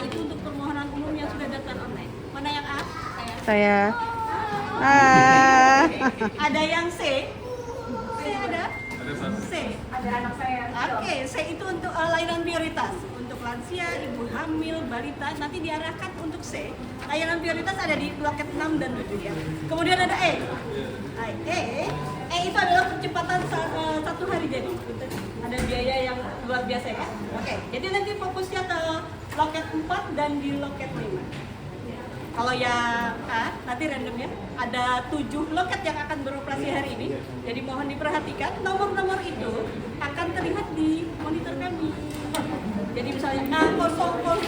itu untuk permohonan umum yang sudah daftar online. Mana yang A? Saya. Ah. Ada yang C? C ada? C. Ada anak saya. Oke, C itu untuk layanan prioritas. Untuk lansia, ibu hamil, balita, nanti diarahkan untuk C. Layanan prioritas ada di loket 6 dan 7 ya. Kemudian ada E. E itu adalah percepatan satu hari jadi. Ada biaya yang luar biasa ya. Oke, jadi nanti fokusnya ke loket 4 dan di loket 5. Kalau yang A, nanti random ya, ada 7 loket yang akan beroperasi hari ini. Jadi mohon diperhatikan, nomor-nomor itu akan terlihat di monitor kami. Jadi misalnya A001,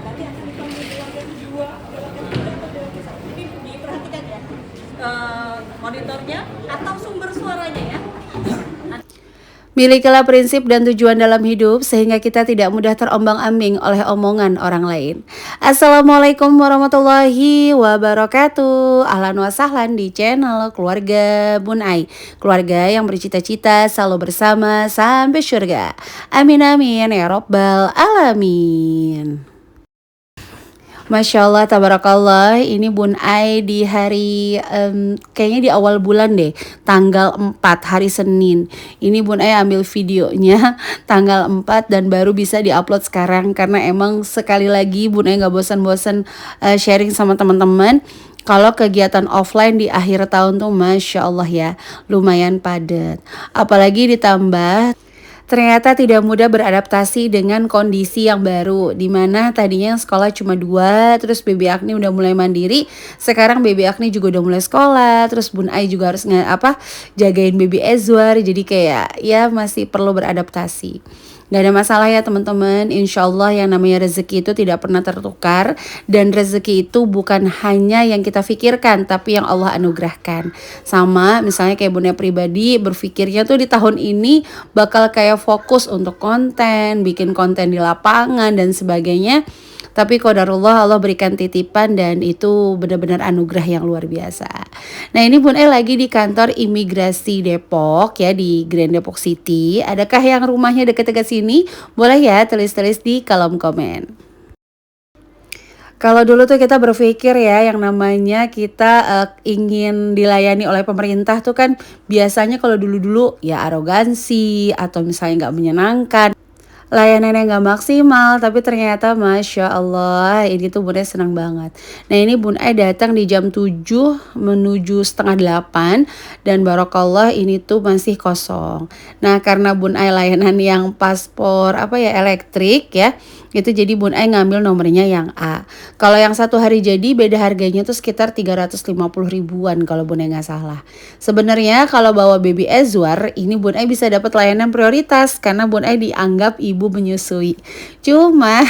nanti akan dipanggil di loket 2, di loket 3, atau di loket 1. Jadi diperhatikan ya, monitornya atau sumber suaranya ya. Milikilah prinsip dan tujuan dalam hidup sehingga kita tidak mudah terombang-ambing oleh omongan orang lain. Assalamualaikum warahmatullahi wabarakatuh. Ahlan wa sahlan di channel Keluarga Bun Ai. Keluarga yang bercita-cita selalu bersama sampai surga. Amin amin ya robbal alamin. Masya Allah, tabarakallah. Ini Bun Ai di hari kayaknya di awal bulan deh, tanggal 4 hari Senin. Ini Bun Ai ambil videonya tanggal 4 dan baru bisa diupload sekarang. Karena emang sekali lagi Bun Ai gak bosan-bosan sharing sama teman-teman. Kalau kegiatan offline di akhir tahun tuh Masya Allah ya, lumayan padat. Apalagi ditambah ternyata tidak mudah beradaptasi dengan kondisi yang baru, dimana tadinya sekolah cuma 2, terus Baby Agni udah mulai mandiri, sekarang Baby Agni juga udah mulai sekolah, terus Bun Ai juga harus jagain Baby Ezwar, jadi kayak ya masih perlu beradaptasi. Gak ada masalah ya teman-teman, insya Allah yang namanya rezeki itu tidak pernah tertukar. Dan rezeki itu bukan hanya yang kita pikirkan, tapi yang Allah anugerahkan. Sama misalnya kayak Bunda pribadi berpikirnya tuh di tahun ini bakal kayak fokus untuk konten, bikin konten di lapangan dan sebagainya. Tapi qadarullah Allah berikan titipan dan itu benar-benar anugerah yang luar biasa. Nah ini Bun Ai lagi di kantor imigrasi Depok ya, di Grand Depok City. Adakah yang rumahnya dekat-dekat sini? Boleh ya tulis-tulis di kolom komen. Kalau dulu tuh kita berpikir ya yang namanya kita ingin dilayani oleh pemerintah tuh kan biasanya kalau dulu-dulu ya arogansi atau misalnya nggak menyenangkan. Layanannya nggak maksimal, tapi ternyata Masya Allah ini tuh Bun Ai senang banget. Nah ini Bun Ai datang di jam 7 menuju setengah 8 dan barokallah ini tuh masih kosong. Nah karena Bun Ai layanan yang paspor elektrik ya, itu jadi Bun Ai ngambil nomornya yang A. Kalau yang satu hari jadi beda harganya tuh sekitar 350 ribuan kalau Bun Ai nggak salah. Sebenarnya kalau bawa Baby Ezwar ini Bun Ai bisa dapat layanan prioritas karena Bun Ai dianggap ibu menyusui. Cuma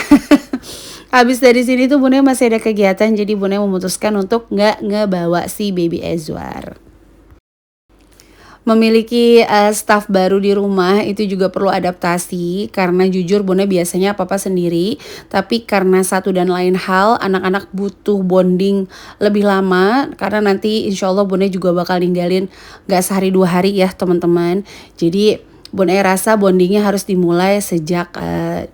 habis dari sini tuh Bun Ai masih ada kegiatan, jadi Bun Ai memutuskan untuk nggak ngebawa si Baby Ezwar. Memiliki staff baru di rumah itu juga perlu adaptasi karena jujur Bun Ai biasanya apa-apa sendiri, tapi karena satu dan lain hal anak-anak butuh bonding lebih lama karena nanti insya Allah Bun Ai juga bakal ninggalin gak sehari 2 hari ya teman-teman. Jadi Bun Ai rasa bondingnya harus dimulai sejak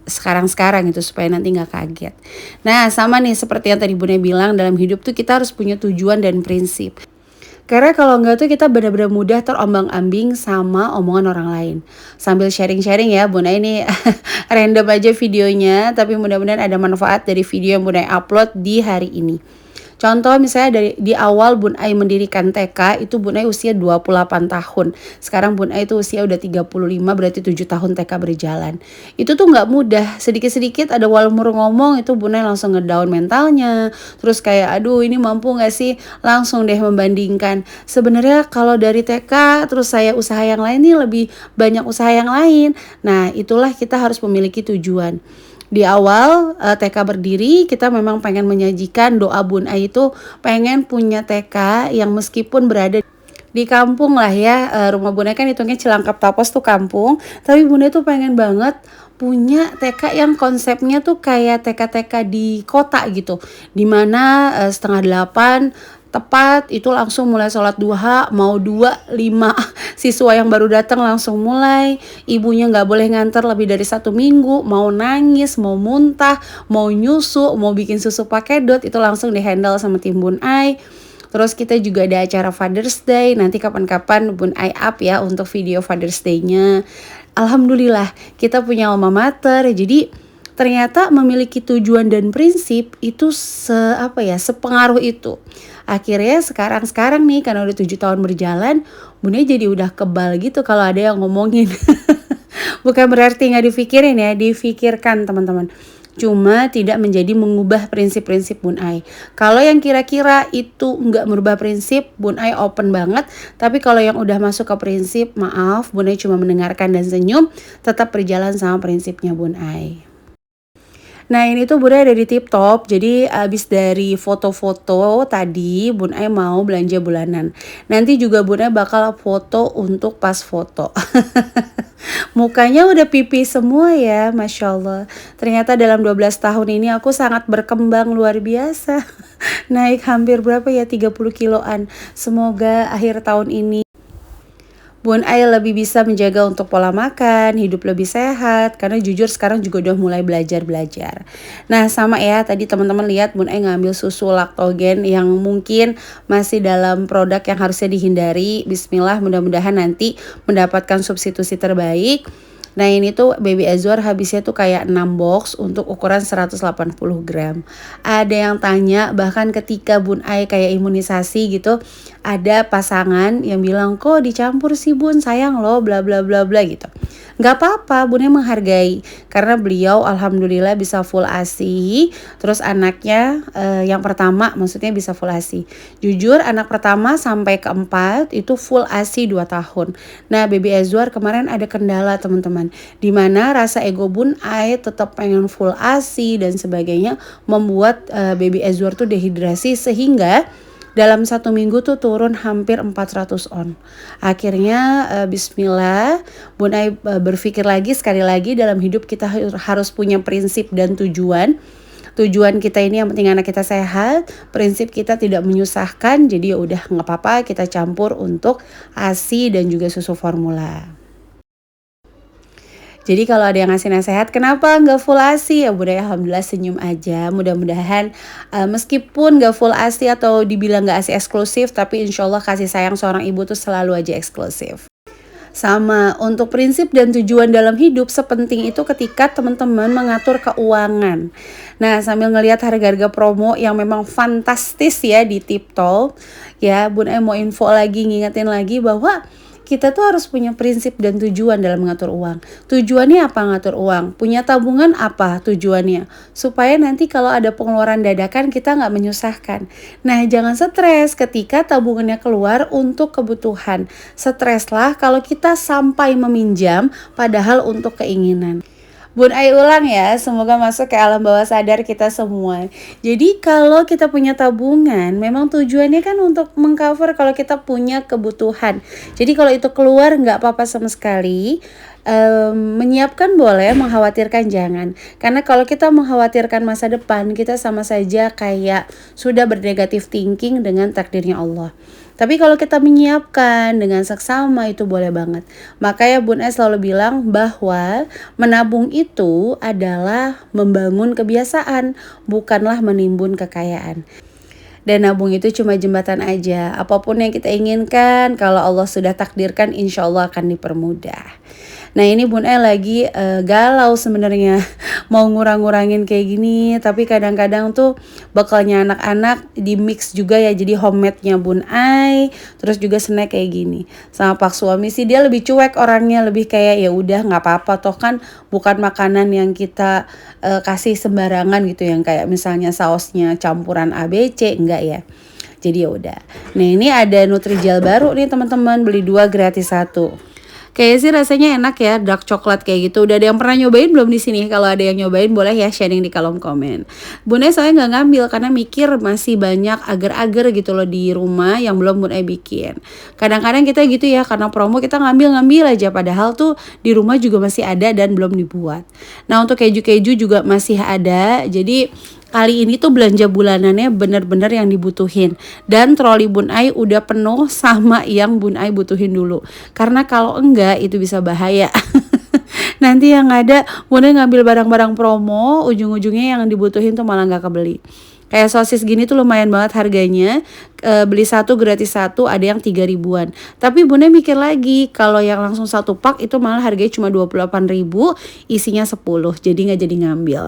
sekarang-sekarang gitu supaya nanti gak kaget. Nah sama nih seperti yang tadi Bun Ai bilang, dalam hidup tuh kita harus punya tujuan dan prinsip. Karena kalau enggak tuh kita benar-benar mudah terombang-ambing sama omongan orang lain. Sambil sharing-sharing ya Bun Ai ini random aja videonya, tapi mudah-mudahan ada manfaat dari video yang Bun Ai upload di hari ini. Contoh misalnya di awal Bun Ai mendirikan TK itu Bun Ai usia 28 tahun. Sekarang Bun Ai itu usia udah 35, berarti 7 tahun TK berjalan. Itu tuh nggak mudah. Sedikit-sedikit ada walmur ngomong itu Bun Ai langsung ngedown mentalnya. Terus kayak aduh ini mampu nggak sih? Langsung deh membandingkan. Sebenarnya kalau dari TK terus saya usaha yang lain nih lebih banyak usaha yang lain. Nah itulah kita harus memiliki tujuan. Di awal TK berdiri kita memang pengen menyajikan doa Bun Ai itu pengen punya TK yang meskipun berada di kampung lah ya, rumah Bun Ai kan hitungnya Cilangkap Tapos tuh kampung, tapi Bun Ai tuh pengen banget punya TK yang konsepnya tuh kayak TK-TK di kota gitu, dimana setengah 8 tepat itu langsung mulai sholat duha, mau 2, 5 siswa yang baru datang langsung mulai, ibunya nggak boleh nganter lebih dari 1 minggu, mau nangis, mau muntah, mau nyusu, mau bikin susu pakai dot, itu langsung dihandle sama tim Bun Ai. Terus kita juga ada acara Father's Day, nanti kapan-kapan Bun Ai up ya untuk video Father's Day-nya. Alhamdulillah kita punya alma mater, jadi ternyata memiliki tujuan dan prinsip itu sepengaruh itu. Akhirnya sekarang nih karena udah 7 tahun berjalan, Bunda jadi udah kebal gitu kalau ada yang ngomongin. Bukan berarti nggak dipikirin ya, difikirkan teman-teman. Cuma tidak menjadi mengubah prinsip-prinsip Bun Ai. Kalau yang kira-kira itu nggak merubah prinsip, Bun Ai open banget. Tapi kalau yang udah masuk ke prinsip, maaf, Bun Ai cuma mendengarkan dan senyum, tetap berjalan sama prinsipnya Bun Ai. Nah ini tuh Bunda ada di Tip Top, jadi abis dari foto-foto tadi Bun Ai mau belanja bulanan. Nanti juga Bunda bakal foto untuk pas foto. Mukanya udah pipi semua ya, Masya Allah. Ternyata dalam 12 tahun ini aku sangat berkembang luar biasa. Naik hampir berapa ya, 30 kiloan. Semoga akhir tahun ini Bun Ai lebih bisa menjaga untuk pola makan, hidup lebih sehat, karena jujur sekarang juga udah mulai belajar. Nah sama ya, tadi teman-teman lihat Bun Ai ngambil susu laktogen yang mungkin masih dalam produk yang harusnya dihindari. Bismillah, mudah-mudahan nanti mendapatkan substitusi terbaik. Nah ini tuh Baby Azwar habisnya tuh kayak 6 box untuk ukuran 180 gram. Ada yang tanya bahkan ketika Bun Ai kayak imunisasi gitu, ada pasangan yang bilang kok dicampur sih Bun, sayang loh bla bla bla bla gitu. Gak apa-apa, Bun Ai menghargai karena beliau alhamdulillah bisa full ASI. Terus anaknya yang pertama maksudnya bisa full ASI. Jujur anak pertama sampai keempat itu full ASI 2 tahun. Nah Baby Azwar kemarin ada kendala teman-teman, dimana rasa ego Bun Ai tetap pengen full ASI dan sebagainya membuat Baby Azwar tuh dehidrasi sehingga dalam 1 minggu tuh turun hampir 400 on. Akhirnya bismillah Bun Ai berpikir lagi, sekali lagi dalam hidup kita harus punya prinsip dan tujuan. Tujuan kita ini yang penting anak kita sehat, prinsip kita tidak menyusahkan, jadi ya udah nggak apa-apa kita campur untuk ASI dan juga susu formula. Jadi kalau ada yang ngasih nasihat, kenapa nggak full ASI? Ya Bunda alhamdulillah senyum aja. Mudah-mudahan meskipun nggak full ASI atau dibilang nggak ASI eksklusif, tapi insya Allah kasih sayang seorang ibu tuh selalu aja eksklusif. Sama untuk prinsip dan tujuan dalam hidup sepenting itu ketika teman-teman mengatur keuangan. Nah sambil ngelihat harga-harga promo yang memang fantastis ya di Tip Top, ya Bun Ai mau info lagi, ngingetin lagi bahwa kita tuh harus punya prinsip dan tujuan dalam mengatur uang. Tujuannya apa ngatur uang? Punya tabungan apa tujuannya? Supaya nanti kalau ada pengeluaran dadakan kita nggak menyusahkan. Nah jangan stres ketika tabungannya keluar untuk kebutuhan. Streslah kalau kita sampai meminjam padahal untuk keinginan. Bun Ai ulang ya, semoga masuk ke alam bawah sadar kita semua. Jadi kalau kita punya tabungan, memang tujuannya kan untuk mengcover kalau kita punya kebutuhan. Jadi kalau itu keluar nggak apa-apa sama sekali. Menyiapkan boleh, mengkhawatirkan jangan. Karena kalau kita mengkhawatirkan masa depan, kita sama saja kayak sudah bernegatif thinking dengan takdirnya Allah. Tapi kalau kita menyiapkan dengan seksama itu boleh banget. Makanya Bun Ai selalu bilang bahwa menabung itu adalah membangun kebiasaan, bukanlah menimbun kekayaan. Dan nabung itu cuma jembatan aja. Apapun yang kita inginkan, kalau Allah sudah takdirkan, insya Allah akan dipermudah. Nah ini Bun Ai lagi galau sebenarnya mau ngurang-ngurangin kayak gini, tapi kadang-kadang tuh bekalnya anak-anak di mix juga ya, jadi homemade-nya Bun Ai, terus juga snack kayak gini. Sama Pak suami sih dia lebih cuek orangnya, lebih kayak ya udah nggak apa-apa, toh kan bukan makanan yang kita kasih sembarangan gitu, yang kayak misalnya sausnya campuran ABC, enggak ya. Jadi ya udah. Nah ini ada Nutrijel baru nih teman-teman, beli 2 gratis 1. Kayaknya sih rasanya enak ya, dark coklat kayak gitu. Udah ada yang pernah nyobain belum di sini? Kalau ada yang nyobain boleh ya sharing di kolom komen. Bun Ai soalnya nggak ngambil karena mikir masih banyak agar-agar gitu loh di rumah yang belum Bun Ai bikin. Kadang-kadang kita gitu ya, karena promo kita ngambil aja, padahal tuh di rumah juga masih ada dan belum dibuat. Nah untuk keju-keju juga masih ada, jadi Kali ini tuh belanja bulanannya bener-bener yang dibutuhin. Dan troli Bun Ai udah penuh sama yang Bun Ai butuhin dulu. Karena kalau enggak itu bisa bahaya. Nanti yang ada Bun Ai ngambil barang-barang promo, ujung-ujungnya yang dibutuhin tuh malah nggak kebeli. Kayak sosis gini tuh lumayan banget harganya, beli satu gratis satu, ada yang 3 ribuan. Tapi Bunda mikir lagi, kalau yang langsung satu pak itu malah harganya cuma 28.000, isinya 10, jadi nggak jadi ngambil.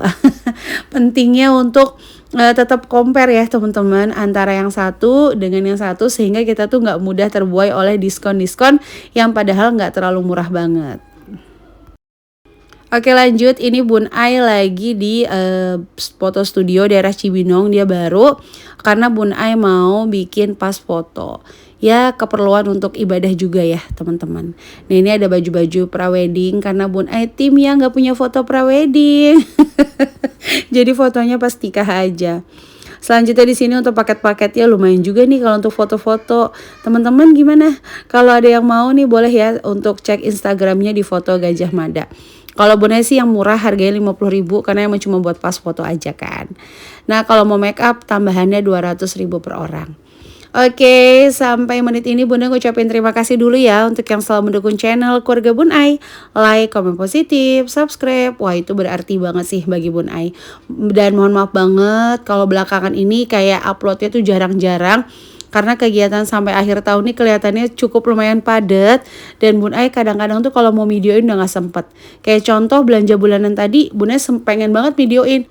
Pentingnya untuk tetap compare ya teman-teman antara yang satu dengan yang satu, sehingga kita tuh nggak mudah terbuai oleh diskon-diskon yang padahal nggak terlalu murah banget. Oke lanjut, ini Bun Ai lagi di foto studio daerah Cibinong, dia baru karena Bun Ai mau bikin pas foto. Ya keperluan untuk ibadah juga ya teman-teman. Nah ini ada baju-baju prawedding karena Bun Ai tim yang gak punya foto prawedding. Jadi fotonya pas nikah aja. Selanjutnya di sini untuk paket-paketnya lumayan juga nih kalau untuk foto-foto. Teman-teman gimana? Kalau ada yang mau nih boleh ya untuk cek Instagramnya di Foto Gajah Mada. Kalau Bun Ai sih yang murah harganya 50.000 karena emang cuma buat pas foto aja kan. Nah kalau mau make up tambahannya 200.000 per orang. Oke, sampai menit ini Bunda ngucapin terima kasih dulu ya untuk yang selalu mendukung channel keluarga Bun Ai. Like, komen positif, subscribe. Wah itu berarti banget sih bagi Bun Ai. Dan mohon maaf banget kalau belakangan ini kayak uploadnya tuh jarang-jarang. Karena kegiatan sampai akhir tahun ini kelihatannya cukup lumayan padat. Dan Bun Ai kadang-kadang tuh kalau mau videoin udah gak sempet. Kayak contoh belanja bulanan tadi Bun Ai pengen banget videoin.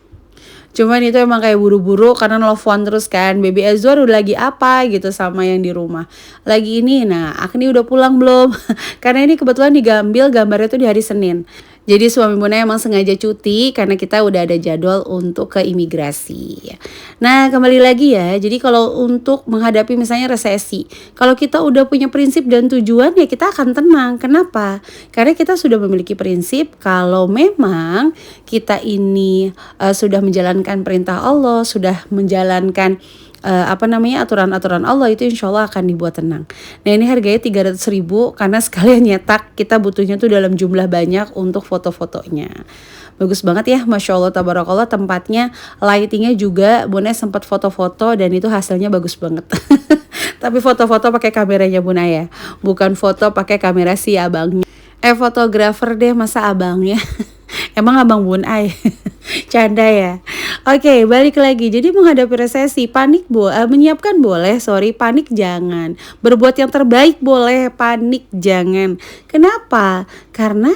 Cuman itu emang kayak buru-buru karena nelfon terus kan. Baby Azwar udah lagi apa gitu sama yang di rumah. Lagi ini, nah Agni udah pulang belum? Karena ini kebetulan digambil gambarnya tuh di hari Senin. Jadi suami Bun Ai emang sengaja cuti karena kita udah ada jadwal untuk ke imigrasi. Nah kembali lagi ya, jadi kalau untuk menghadapi misalnya resesi, kalau kita udah punya prinsip dan tujuan ya kita akan tenang. Kenapa? Karena kita sudah memiliki prinsip kalau memang kita ini sudah menjalankan perintah Allah, sudah menjalankan aturan-aturan Allah, itu insya Allah akan dibuat tenang. Nah ini harganya 300.000 karena sekalian nyetak, kita butuhnya tuh dalam jumlah banyak untuk foto-fotonya. Bagus banget ya, Masya Allah tabarakallah, tempatnya, lightingnya juga Bun Ai sempat foto-foto dan itu hasilnya bagus banget. Tapi foto-foto pakai kameranya Bun Ai ya, bukan foto pakai kamera si abangnya. Fotografer deh masa abangnya. Emang abang Bun Ai. Canda ya. Oke, balik lagi. Jadi menghadapi resesi, menyiapkan boleh, panik jangan. Berbuat yang terbaik boleh, panik jangan. Kenapa? Karena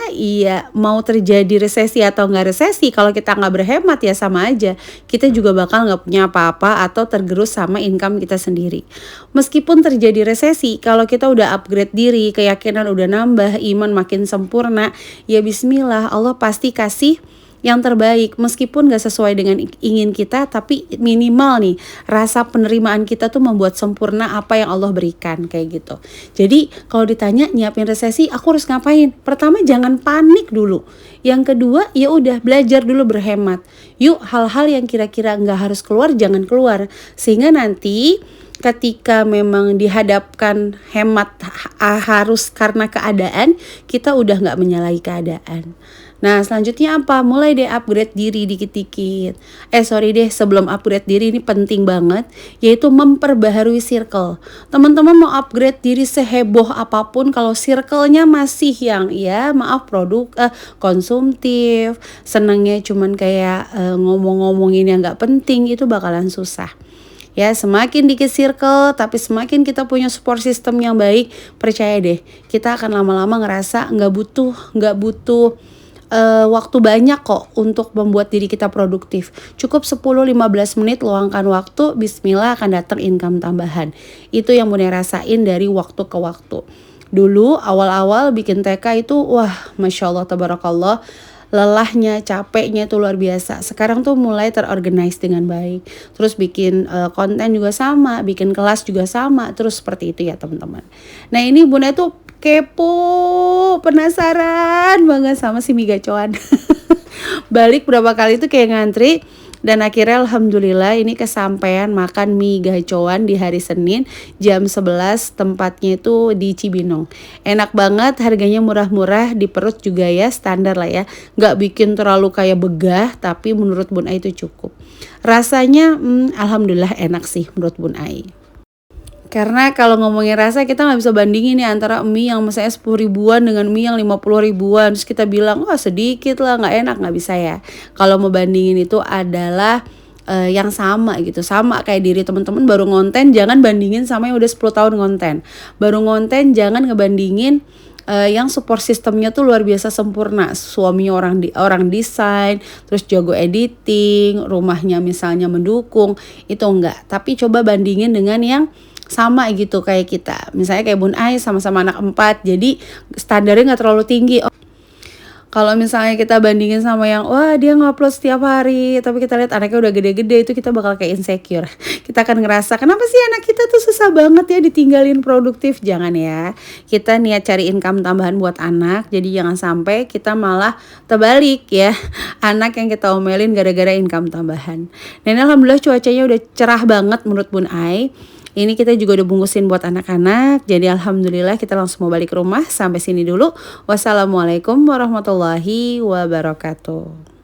mau terjadi resesi atau nggak resesi, kalau kita nggak berhemat ya sama aja. Kita juga bakal nggak punya apa-apa atau tergerus sama income kita sendiri. Meskipun terjadi resesi, kalau kita udah upgrade diri, keyakinan udah nambah, iman makin sempurna, ya bismillah, Allah pasti kasih yang terbaik. Meskipun gak sesuai dengan ingin kita, tapi minimal nih rasa penerimaan kita tuh membuat sempurna apa yang Allah berikan, kayak gitu. Jadi kalau ditanya nyiapin resesi aku harus ngapain, pertama jangan panik dulu. Yang kedua ya udah belajar dulu berhemat. Yuk hal-hal yang kira-kira gak harus keluar jangan keluar, sehingga nanti ketika memang dihadapkan hemat harus karena keadaan, kita udah gak menyalahi keadaan. Nah selanjutnya apa? Mulai deh upgrade diri dikit-dikit. Sebelum upgrade diri ini penting banget, yaitu memperbaharui circle. Teman-teman mau upgrade diri seheboh apapun, kalau circle-nya masih yang konsumtif, senangnya cuman kayak ngomong-ngomongin yang gak penting, itu bakalan susah. Ya semakin dikit circle tapi semakin kita punya support system yang baik, percaya deh kita akan lama-lama ngerasa nggak butuh waktu banyak kok untuk membuat diri kita produktif. Cukup 10-15 menit luangkan waktu, bismillah akan datang income tambahan. Itu yang Bun Ai rasain dari waktu ke waktu. Dulu awal-awal bikin TK itu Masya Allah tabarakallah, lelahnya, capeknya itu luar biasa. Sekarang tuh mulai terorganize dengan baik. Terus bikin konten juga sama, bikin kelas juga sama. Terus seperti itu ya teman-teman. Nah ini Bun Ai tuh kepo, penasaran banget sama si mie gacoan. Balik berapa kali tuh kayak ngantri, Dan akhirnya alhamdulillah ini kesampaian makan mie gacoan di hari Senin jam 11, tempatnya itu di Cibinong. Enak banget, harganya murah-murah, di perut juga ya standar lah ya. Nggak bikin terlalu kayak begah, tapi menurut Bun Ai itu cukup. Rasanya alhamdulillah enak sih menurut Bun Ai. Karena kalau ngomongin rasa kita nggak bisa bandingin nih antara mie yang misalnya 10 ribuan dengan mie yang 50 ribuan. Terus kita bilang, wah sedikit lah nggak enak, nggak bisa ya. Kalau mau bandingin itu adalah yang sama gitu, sama kayak diri teman-teman baru ngonten, jangan bandingin sama yang udah 10 tahun ngonten. Baru ngonten jangan ngebandingin yang support sistemnya tuh luar biasa sempurna. Suaminya orang desain, terus jago editing, rumahnya misalnya mendukung, itu enggak. Tapi coba bandingin dengan yang sama gitu kayak kita. Misalnya kayak Bun Ai sama-sama anak 4, jadi standarnya nggak terlalu tinggi. Kalau misalnya kita bandingin sama yang wah dia ngupload setiap hari, tapi kita lihat anaknya udah gede-gede, itu kita bakal kayak insecure. Kita akan ngerasa kenapa sih anak kita tuh susah banget ya ditinggalin produktif. Jangan ya, kita niat cari income tambahan buat anak, jadi jangan sampai kita malah terbalik ya, anak yang kita omelin gara-gara income tambahan. Dan alhamdulillah cuacanya udah cerah banget menurut Bun Ai. Ini kita juga udah bungkusin buat anak-anak. Jadi alhamdulillah kita langsung mau balik ke rumah. Sampai sini dulu. Wassalamualaikum warahmatullahi wabarakatuh.